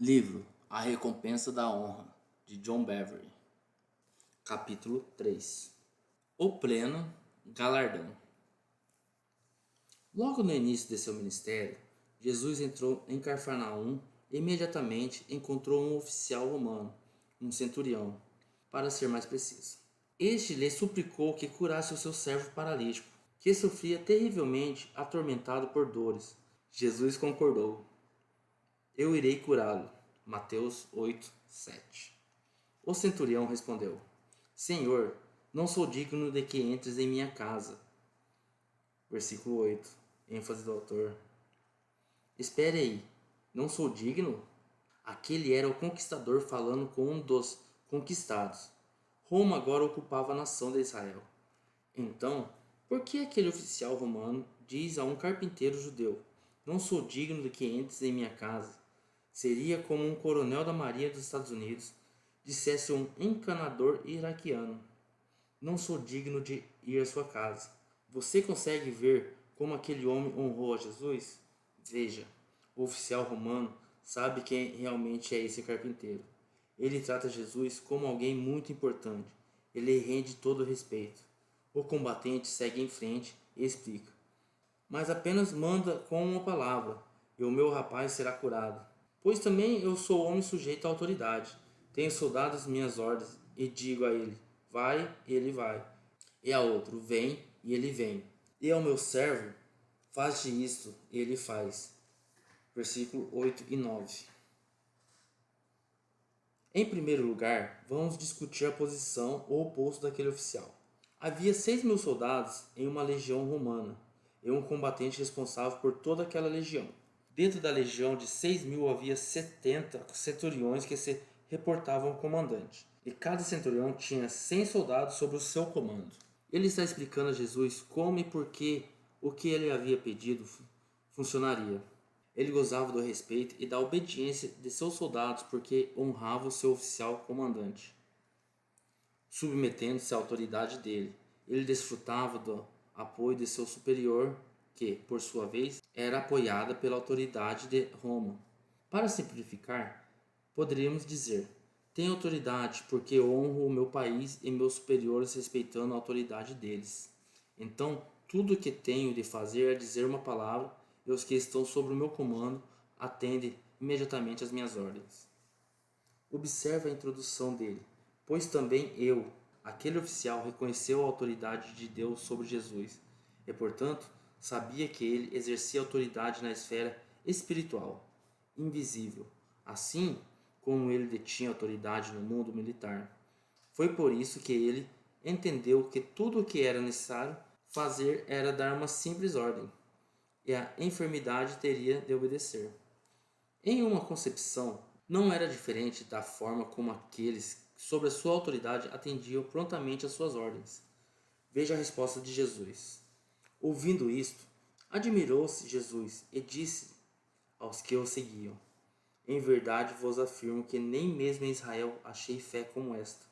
Livro A Recompensa da Honra, de John Bevere. Capítulo 3. O Pleno Galardão. Logo no início de seu ministério, Jesus entrou em Cafarnaum e imediatamente encontrou um oficial romano, um centurião, para ser mais preciso. Este lhe suplicou que curasse o seu servo paralítico, que sofria terrivelmente atormentado por dores. Jesus concordou. Eu irei curá-lo. Mateus 8, 7. O centurião respondeu: Senhor, não sou digno de que entres em minha casa. Versículo 8. ênfase do autor. Espere aí, não sou digno? Aquele era o conquistador falando com um dos conquistados. Roma agora ocupava a nação de Israel. Então, por que aquele oficial romano diz a um carpinteiro judeu: Não sou digno de que entres em minha casa? Seria como um coronel da Marinha dos Estados Unidos dissesse a um encanador iraquiano: Não sou digno de ir à sua casa. Você consegue ver como aquele homem honrou a Jesus? Veja, o oficial romano sabe quem realmente é esse carpinteiro. Ele trata Jesus como alguém muito importante. Ele rende todo o respeito. O combatente segue em frente e explica: Mas apenas manda com uma palavra, e o meu rapaz será curado. Pois também eu sou homem sujeito à autoridade. Tenho soldados minhas ordens, e digo a ele: vai, e ele vai. E a outro: vem, e ele vem. E ao meu servo: faz isto, e ele faz. Versículo 8 e 9. Em primeiro lugar, vamos discutir a posição ou oposto daquele oficial. Havia 6.000 soldados em uma legião romana, e um combatente responsável por toda aquela legião. Dentro da legião de 6.000 havia 70 centuriões que se reportavam ao comandante. E cada centurião tinha 100 soldados sob o seu comando. Ele está explicando a Jesus como e por que o que ele havia pedido funcionaria. Ele gozava do respeito e da obediência de seus soldados porque honrava o seu oficial comandante, submetendo-se à autoridade dele. Ele desfrutava do apoio de seu superior, que, por sua vez, era apoiada pela autoridade de Roma. Para simplificar, poderíamos dizer: tenho autoridade porque honro o meu país e meus superiores respeitando a autoridade deles. Então, tudo o que tenho de fazer é dizer uma palavra e os que estão sob o meu comando atendem imediatamente às minhas ordens. Observe a introdução dele: pois também eu, aquele oficial, reconheceu a autoridade de Deus sobre Jesus e, portanto, sabia que ele exercia autoridade na esfera espiritual, invisível, assim como ele detinha autoridade no mundo militar. Foi por isso que ele entendeu que tudo o que era necessário fazer era dar uma simples ordem, e a enfermidade teria de obedecer. Em uma concepção, não era diferente da forma como aqueles sob a sua autoridade atendiam prontamente às suas ordens. Veja a resposta de Jesus. Ouvindo isto, admirou-se Jesus e disse aos que o seguiam: Em verdade vos afirmo que nem mesmo em Israel achei fé como esta.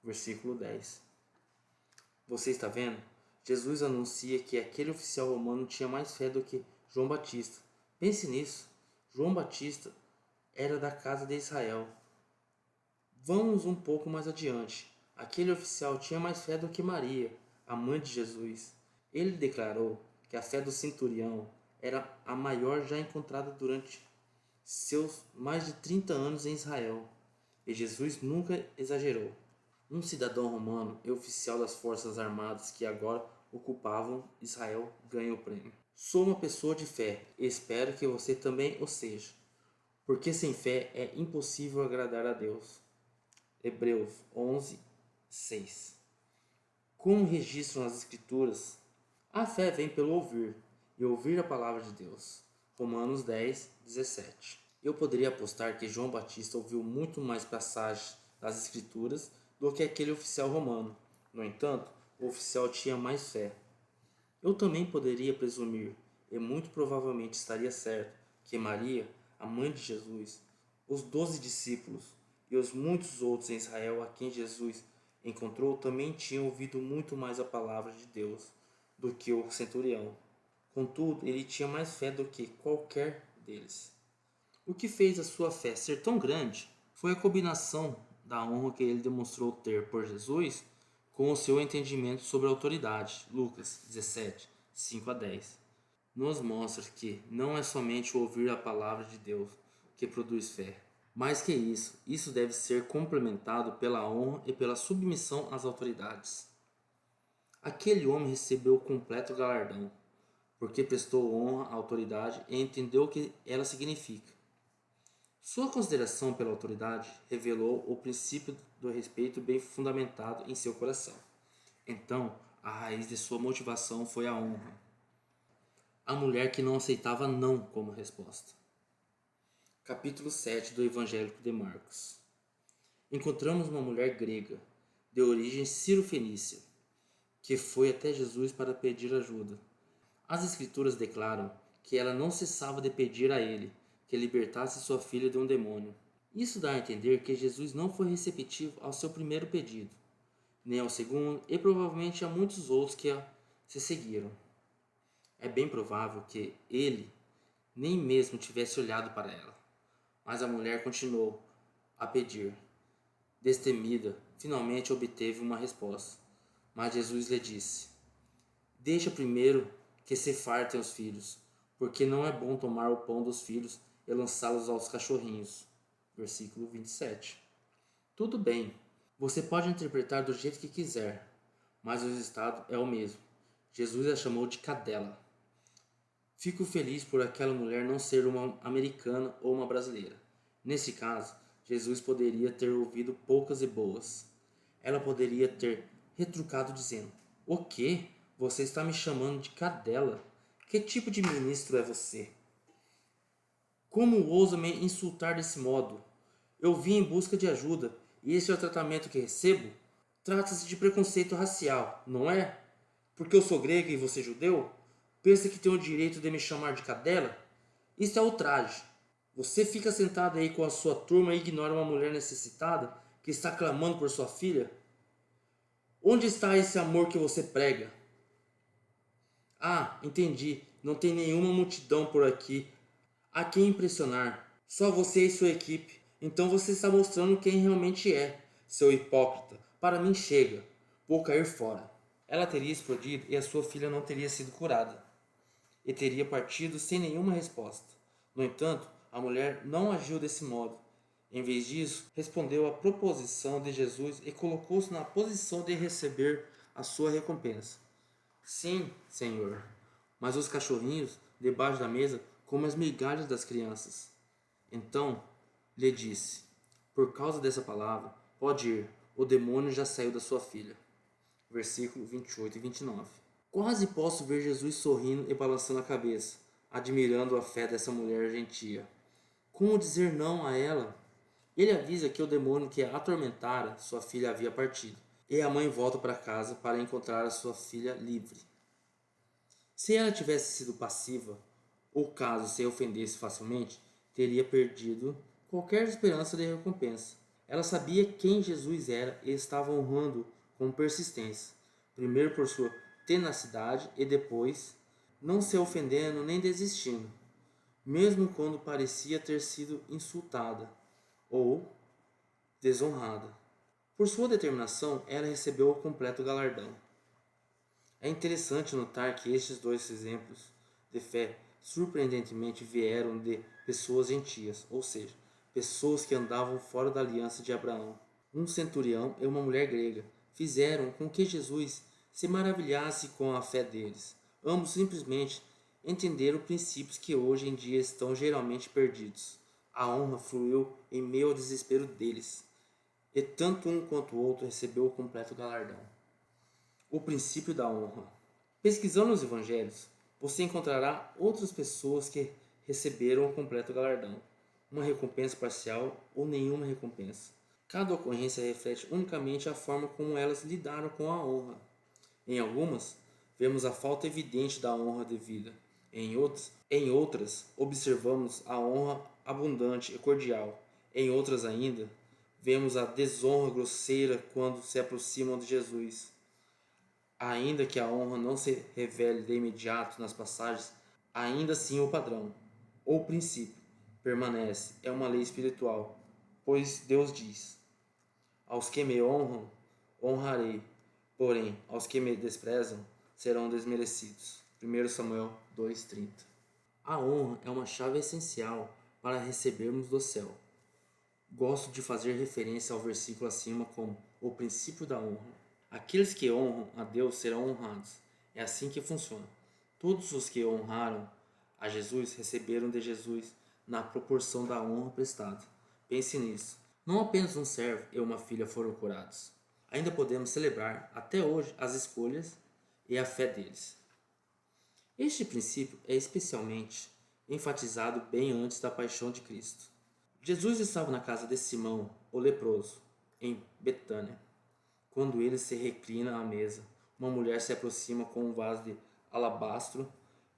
Versículo 10. Você está vendo? Jesus anuncia que aquele oficial romano tinha mais fé do que João Batista. Pense nisso. João Batista era da casa de Israel. Vamos um pouco mais adiante. Aquele oficial tinha mais fé do que Maria, a mãe de Jesus. Ele declarou que a fé do centurião era a maior já encontrada durante seus mais de 30 anos em Israel. E Jesus nunca exagerou. Um cidadão romano e oficial das forças armadas que agora ocupavam Israel ganha o prêmio. Sou uma pessoa de fé e espero que você também o seja, porque sem fé é impossível agradar a Deus. Hebreus 11, 6. Como registram as Escrituras, a fé vem pelo ouvir, e ouvir a palavra de Deus. Romanos 10, 17. Eu poderia apostar que João Batista ouviu muito mais passagens das Escrituras do que aquele oficial romano. No entanto, o oficial tinha mais fé. Eu também poderia presumir, e muito provavelmente estaria certo, que Maria, a mãe de Jesus, os 12 discípulos e os muitos outros em Israel a quem Jesus encontrou também tinham ouvido muito mais a palavra de Deus do que o centurião. Contudo, ele tinha mais fé do que qualquer deles. O que fez a sua fé ser tão grande foi a combinação da honra que ele demonstrou ter por Jesus com o seu entendimento sobre a autoridade. Lucas 17, 5 a 10. Nos mostra que não é somente o ouvir a palavra de Deus que produz fé. Mais que isso deve ser complementado pela honra e pela submissão às autoridades. Aquele homem recebeu o completo galardão, porque prestou honra à autoridade e entendeu o que ela significa. Sua consideração pela autoridade revelou o princípio do respeito bem fundamentado em seu coração. Então, a raiz de sua motivação foi a honra. A mulher que não aceitava não como resposta. Capítulo 7 do Evangelho de Marcos. Encontramos uma mulher grega, de origem ciro-fenícia, que foi até Jesus para pedir ajuda. As Escrituras declaram que ela não cessava de pedir a ele que libertasse sua filha de um demônio. Isso dá a entender que Jesus não foi receptivo ao seu primeiro pedido, nem ao segundo e provavelmente a muitos outros que se seguiram. É bem provável que ele nem mesmo tivesse olhado para ela, mas a mulher continuou a pedir. Destemida, finalmente obteve uma resposta, mas Jesus lhe disse: Deixa primeiro que se fartem os filhos, porque não é bom tomar o pão dos filhos e lançá-los aos cachorrinhos. Versículo 27. Tudo bem, você pode interpretar do jeito que quiser, mas o resultado é o mesmo. Jesus a chamou de cadela. Fico feliz por aquela mulher não ser uma americana ou uma brasileira. Nesse caso, Jesus poderia ter ouvido poucas e boas. Ela poderia ter retrucado dizendo: O quê? Você está me chamando de cadela? Que tipo de ministro é você? Como ousa me insultar desse modo? Eu vim em busca de ajuda, e esse é o tratamento que recebo? Trata-se de preconceito racial, não é? Porque eu sou grega e você judeu? Pensa que tem o direito de me chamar de cadela? Isso é ultraje. Você fica sentado aí com a sua turma e ignora uma mulher necessitada que está clamando por sua filha? Onde está esse amor que você prega? Ah, entendi. Não tem nenhuma multidão por aqui a quem impressionar. Só você e sua equipe. Então você está mostrando quem realmente é, seu hipócrita. Para mim chega. Vou cair fora. Ela teria explodido e a sua filha não teria sido curada. E teria partido sem nenhuma resposta. No entanto, a mulher não agiu desse modo. Em vez disso, respondeu à proposição de Jesus e colocou-se na posição de receber a sua recompensa. Sim, Senhor, mas os cachorrinhos debaixo da mesa comem as migalhas das crianças. Então lhe disse: Por causa dessa palavra, pode ir, o demônio já saiu da sua filha. Versículo 28 e 29. Quase posso ver Jesus sorrindo e balançando a cabeça, admirando a fé dessa mulher gentia. Como dizer não a ela? Ele avisa que o demônio que a atormentara sua filha havia partido, e a mãe volta para casa para encontrar a sua filha livre. Se ela tivesse sido passiva, ou caso se ofendesse facilmente, teria perdido qualquer esperança de recompensa. Ela sabia quem Jesus era e estava honrando com persistência, primeiro por sua tenacidade e depois não se ofendendo nem desistindo, mesmo quando parecia ter sido insultada ou desonrada. Por sua determinação, ela recebeu o completo galardão. É interessante notar que estes dois exemplos de fé surpreendentemente vieram de pessoas gentias, ou seja, pessoas que andavam fora da aliança de Abraão. Um centurião e uma mulher grega fizeram com que Jesus se maravilhasse com a fé deles. Ambos simplesmente entenderam princípios que hoje em dia estão geralmente perdidos. A honra fluiu em meio ao desespero deles, e tanto um quanto o outro recebeu o completo galardão. O princípio da honra. Pesquisando os evangelhos, você encontrará outras pessoas que receberam o completo galardão, uma recompensa parcial ou nenhuma recompensa. Cada ocorrência reflete unicamente a forma como elas lidaram com a honra. Em algumas, vemos a falta evidente da honra devida. Em outras, observamos a honra abundante e cordial. Em outras ainda, vemos a desonra grosseira quando se aproximam de Jesus. Ainda que a honra não se revele de imediato nas passagens, ainda assim o padrão, ou princípio, permanece, é uma lei espiritual, pois Deus diz: aos que me honram, honrarei, porém, aos que me desprezam, serão desmerecidos. 1 Samuel 2,30. A honra é uma chave essencial para recebermos do céu. Gosto de fazer referência ao versículo acima como o princípio da honra. Aqueles que honram a Deus serão honrados. É assim que funciona. Todos os que honraram a Jesus receberam de Jesus na proporção da honra prestada. Pense nisso. Não apenas um servo e uma filha foram curados. Ainda podemos celebrar até hoje as escolhas e a fé deles. Este princípio é especialmente enfatizado bem antes da paixão de Cristo. Jesus estava na casa de Simão, o leproso, em Betânia. Quando ele se reclina à mesa, uma mulher se aproxima com um vaso de alabastro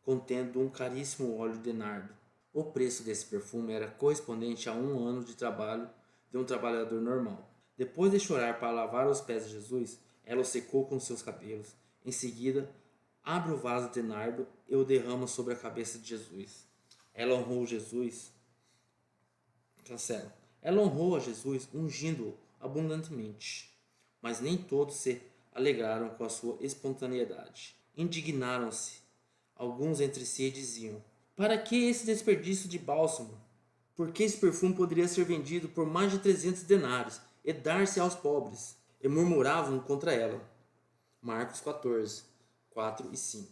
contendo um caríssimo óleo de nardo. O preço desse perfume era correspondente a 1 ano de trabalho de um trabalhador normal. Depois de chorar para lavar os pés de Jesus, ela o secou com seus cabelos. Em seguida, abre o vaso de nardo e o derrama sobre a cabeça de Jesus. Ela honrou a Jesus ungindo-o abundantemente. Mas nem todos se alegraram com a sua espontaneidade. Indignaram-se alguns entre si e diziam: para que esse desperdício de bálsamo? Porque esse perfume poderia ser vendido por mais de 300 denários e dar-se aos pobres. E murmuravam contra ela. Marcos 14, 4 e 5.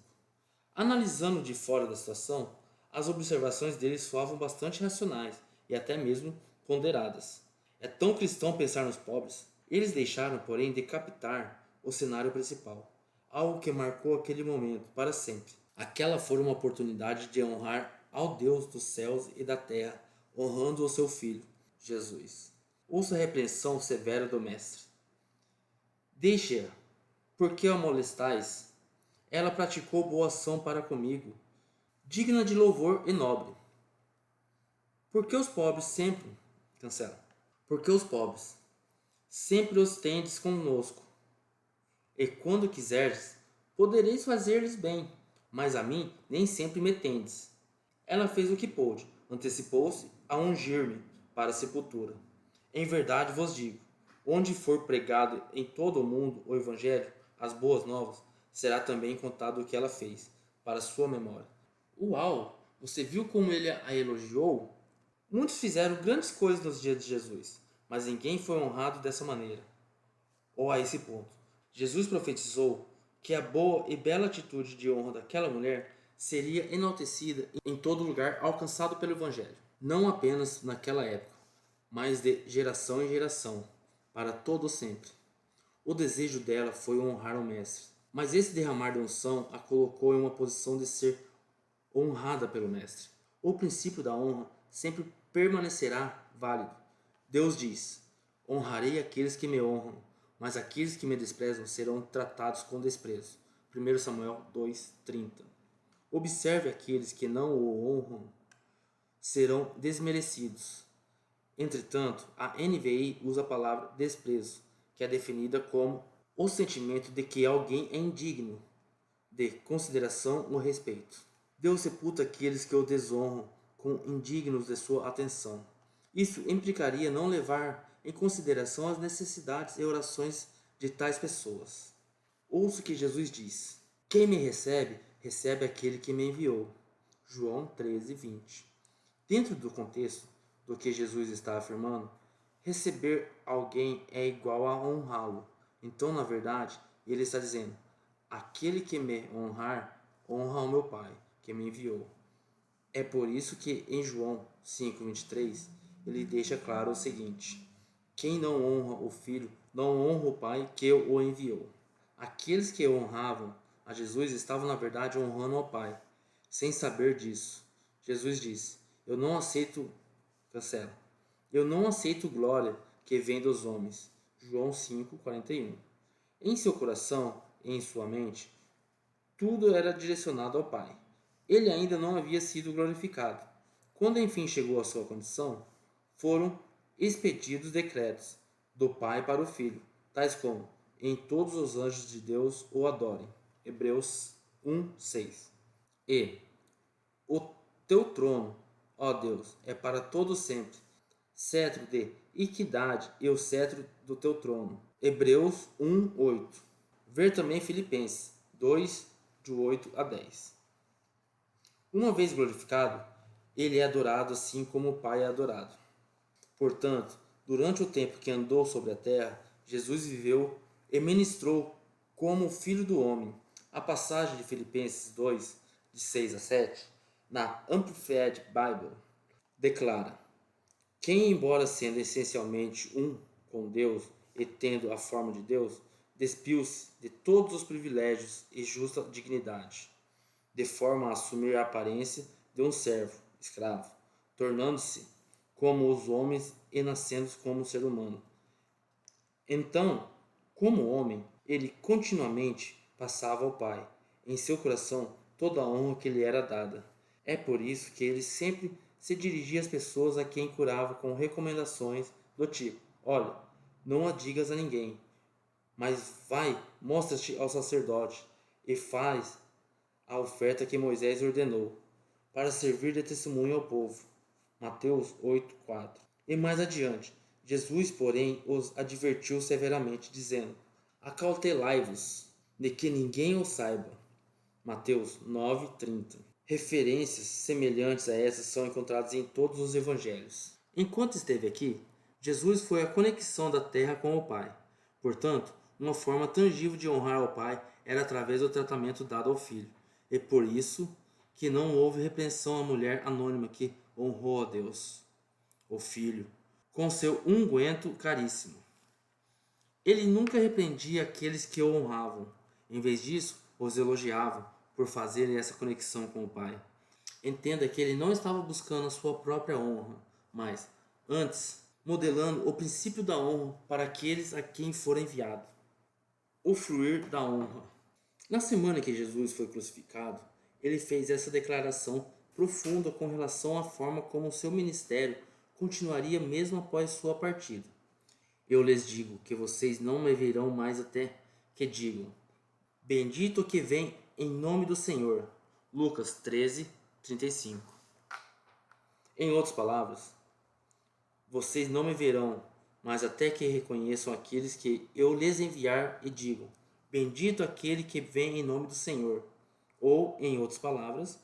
Analisando de fora da situação, as observações deles soavam bastante racionais e até mesmo ponderadas. É tão cristão pensar nos pobres. Eles deixaram, porém, de captar o cenário principal, algo que marcou aquele momento para sempre. Aquela foi uma oportunidade de honrar ao Deus dos céus e da terra, honrando o seu Filho, Jesus. Ouça a repreensão severa do Mestre. Deixe-a, porque a molestais. Ela praticou boa ação para comigo, digna de louvor e nobre. Porque os pobres sempre... Porque os pobres sempre os tendes conosco. E quando quiserdes, podereis fazer-lhes bem, mas a mim nem sempre me tendes. Ela fez o que pôde, antecipou-se a ungir-me para a sepultura. Em verdade vos digo, onde for pregado em todo o mundo o Evangelho, as boas novas, será também contado o que ela fez, para sua memória. Uau! Você viu como ele a elogiou? Muitos fizeram grandes coisas nos dias de Jesus, mas ninguém foi honrado dessa maneira, ou a esse ponto. Jesus profetizou que a boa e bela atitude de honra daquela mulher seria enaltecida em todo lugar alcançado pelo Evangelho, não apenas naquela época, mas de geração em geração, para todo sempre. O desejo dela foi honrar o Mestre, mas esse derramar de unção a colocou em uma posição de ser honrada pelo Mestre. O princípio da honra sempre permanecerá válido. Deus diz: honrarei aqueles que me honram, mas aqueles que me desprezam serão tratados com desprezo. 1 Samuel 2,30. Observe aqueles que não o honram serão desmerecidos. Entretanto, a NVI usa a palavra desprezo, que é definida como o sentimento de que alguém é indigno de consideração ou respeito. Deus sepulta aqueles que o desonram com indignos de sua atenção. Isso implicaria não levar em consideração as necessidades e orações de tais pessoas. Ouça o que Jesus diz: quem me recebe, recebe aquele que me enviou. João 13:20. Dentro do contexto do que Jesus está afirmando, receber alguém é igual a honrá-lo. Então, na verdade, ele está dizendo: aquele que me honrar, honra ao meu Pai, que me enviou. É por isso que em João 5:23 ele deixa claro o seguinte: quem não honra o Filho, não honra o Pai que o enviou. Aqueles que honravam a Jesus estavam na verdade honrando ao Pai, sem saber disso. Jesus disse: eu não aceito glória que vem dos homens. João 5:41. Em seu coração e em sua mente, tudo era direcionado ao Pai. Ele ainda não havia sido glorificado. Quando enfim chegou à sua condição, foram expedidos decretos do Pai para o Filho, tais como: em todos os anjos de Deus o adorem. Hebreus 1:6. E o teu trono, ó Deus, é para todo sempre. Cetro de equidade e o cetro do teu trono. Hebreus 1:8. Ver também Filipenses 2, de 8 a 10. Uma vez glorificado, ele é adorado assim como o Pai é adorado. Portanto, durante o tempo que andou sobre a terra, Jesus viveu e ministrou como o Filho do Homem. A passagem de Filipenses 2, de 6 a 7, na Amplified Bible, declara: quem, embora sendo essencialmente um com Deus e tendo a forma de Deus, despiu-se de todos os privilégios e justa dignidade, de forma a assumir a aparência de um servo, escravo, tornando-se como os homens e nascendo como um ser humano. Então, como homem, ele continuamente passava ao Pai, em seu coração, toda a honra que lhe era dada. É por isso que ele sempre se dirigia às pessoas a quem curava com recomendações do tipo: olha, não a digas a ninguém, mas vai, mostra-te ao sacerdote e faz a oferta que Moisés ordenou, para servir de testemunho ao povo. Mateus 8:4. E mais adiante, Jesus, porém, os advertiu severamente, dizendo: acautelai-vos de que ninguém o saiba. Mateus 9:30. Referências semelhantes a essas são encontradas em todos os evangelhos. Enquanto esteve aqui, Jesus foi a conexão da terra com o Pai. Portanto, uma forma tangível de honrar ao Pai era através do tratamento dado ao Filho. E por isso que não houve repreensão à mulher anônima que honrou a Deus, o Filho, com seu unguento caríssimo. Ele nunca repreendia aqueles que o honravam. Em vez disso, os elogiava por fazerem essa conexão com o Pai. Entenda que ele não estava buscando a sua própria honra, mas, antes, modelando o princípio da honra para aqueles a quem for enviado. O fluir da honra. Na semana que Jesus foi crucificado, ele fez essa declaração profunda com relação à forma como o seu ministério continuaria mesmo após sua partida. Eu lhes digo que vocês não me verão mais até que digam: bendito o que vem em nome do Senhor. Lucas 13:35. Em outras palavras, vocês não me verão, mas até que reconheçam aqueles que eu lhes enviar e digam: bendito aquele que vem em nome do Senhor. Ou, em outras palavras,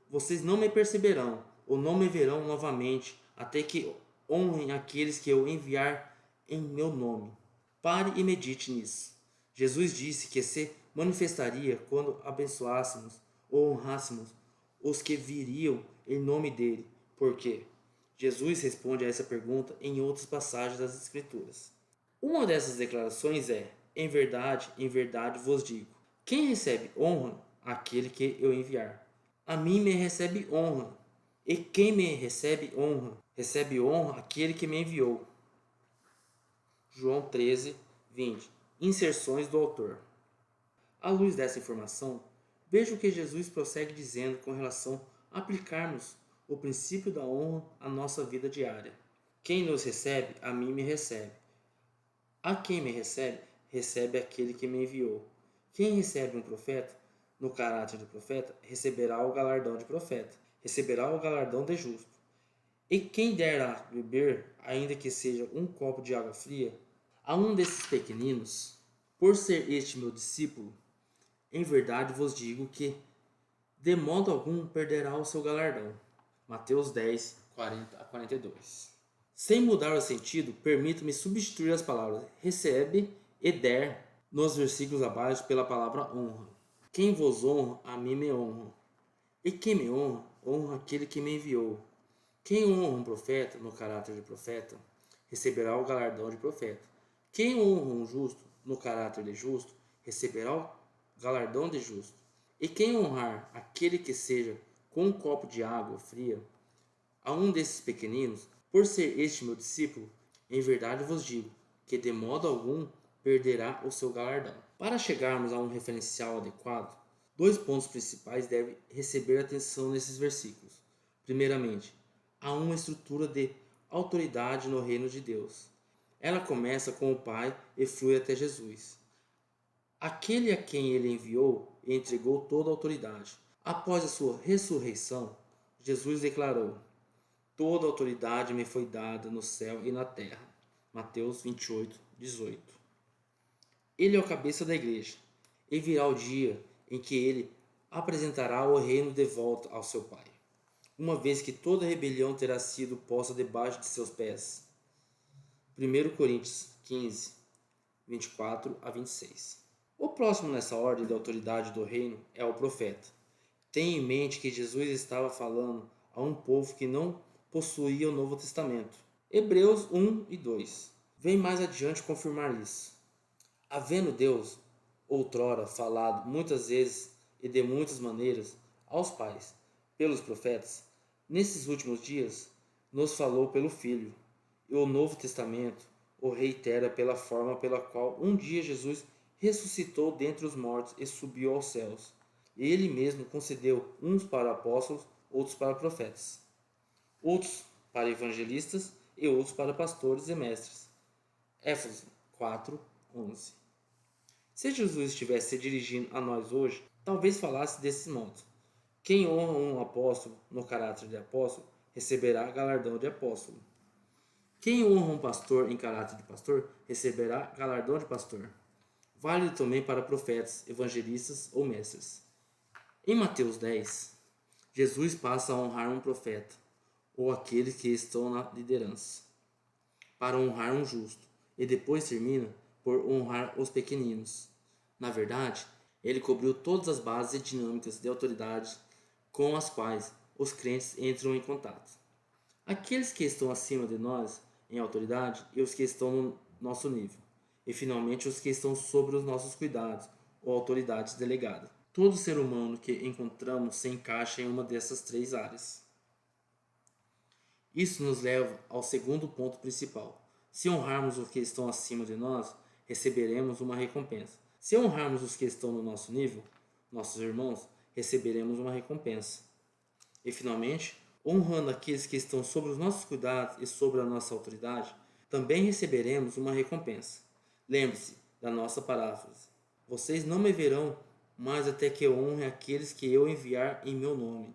vocês não me perceberão ou não me verão novamente até que honrem aqueles que eu enviar em meu nome. Pare e medite nisso. Jesus disse que se manifestaria quando abençoássemos ou honrássemos os que viriam em nome dele. Por quê? Jesus responde a essa pergunta em outras passagens das Escrituras. Uma dessas declarações é: em verdade vos digo, quem recebe honra, aquele que eu enviar. A mim me recebe honra, e quem me recebe honra aquele que me enviou. João 13:20. Inserções do autor. À luz dessa informação, veja o que Jesus prossegue dizendo com relação a aplicarmos o princípio da honra à nossa vida diária. Quem nos recebe, a mim me recebe. A quem me recebe, recebe aquele que me enviou. Quem recebe um profeta, no caráter de profeta, receberá o galardão de profeta, receberá o galardão de justo. E quem der a beber, ainda que seja um copo de água fria, a um desses pequeninos, por ser este meu discípulo, em verdade vos digo que, de modo algum, perderá o seu galardão. Mateus 10:40-42. Sem mudar o sentido, permito-me substituir as palavras recebe e der nos versículos abaixo pela palavra honra. Quem vos honra, a mim me honra. E quem me honra, honra aquele que me enviou. Quem honra um profeta, no caráter de profeta, receberá o galardão de profeta. Quem honra um justo, no caráter de justo, receberá o galardão de justo. E quem honrar aquele que seja com um copo de água fria, a um desses pequeninos, por ser este meu discípulo, em verdade vos digo, que de modo algum perderá o seu galardão. Para chegarmos a um referencial adequado, dois pontos principais devem receber atenção nesses versículos. Primeiramente, há uma estrutura de autoridade no reino de Deus. Ela começa com o Pai e flui até Jesus, aquele a quem ele enviou e entregou toda a autoridade. Após a sua ressurreição, Jesus declarou: Toda autoridade me foi dada no céu e na terra. Mateus 28, 18. Ele é o cabeça da igreja, e virá o dia em que ele apresentará o reino de volta ao seu Pai, uma vez que toda rebelião terá sido posta debaixo de seus pés. 1 Coríntios 15, 24 a 26. O próximo nessa ordem de autoridade do reino é o profeta. Tenha em mente que Jesus estava falando a um povo que não possuía o Novo Testamento. Hebreus 1 e 2. Vem mais adiante confirmar isso. Havendo Deus, outrora, falado muitas vezes e de muitas maneiras aos pais, pelos profetas, nesses últimos dias, nos falou pelo Filho, e o Novo Testamento o reitera pela forma pela qual um dia Jesus ressuscitou dentre os mortos e subiu aos céus. E ele mesmo concedeu uns para apóstolos, outros para profetas, outros para evangelistas e outros para pastores e mestres. Éfeso 4, 11. Se Jesus estivesse se dirigindo a nós hoje, talvez falasse desse modo: quem honra um apóstolo no caráter de apóstolo, receberá galardão de apóstolo. Quem honra um pastor em caráter de pastor, receberá galardão de pastor. Válido também para profetas, evangelistas ou mestres. Em Mateus 10, Jesus passa a honrar um profeta, ou aqueles que estão na liderança, para honrar um justo, e depois termina por honrar os pequeninos. Na verdade, ele cobriu todas as bases e dinâmicas de autoridade com as quais os crentes entram em contato. Aqueles que estão acima de nós em autoridade e os que estão no nosso nível, e finalmente os que estão sob os nossos cuidados ou autoridades delegadas. Todo ser humano que encontramos se encaixa em uma dessas três áreas. Isso nos leva ao segundo ponto principal. Se honrarmos os que estão acima de nós, receberemos uma recompensa. Se honrarmos os que estão no nosso nível, nossos irmãos, receberemos uma recompensa. E finalmente, honrando aqueles que estão sob os nossos cuidados e sobre a nossa autoridade, também receberemos uma recompensa. Lembre-se da nossa paráfrase: vocês não me verão mais até que eu honre aqueles que eu enviar em meu nome.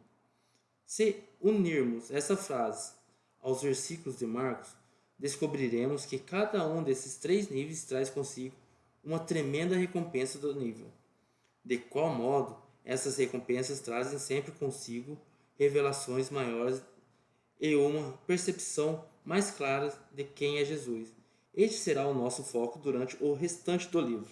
Se unirmos essa frase aos versículos de Marcos, descobriremos que cada um desses três níveis traz consigo uma tremenda recompensa do nível. De qual modo, essas recompensas trazem sempre consigo revelações maiores e uma percepção mais clara de quem é Jesus. Este será o nosso foco durante o restante do livro.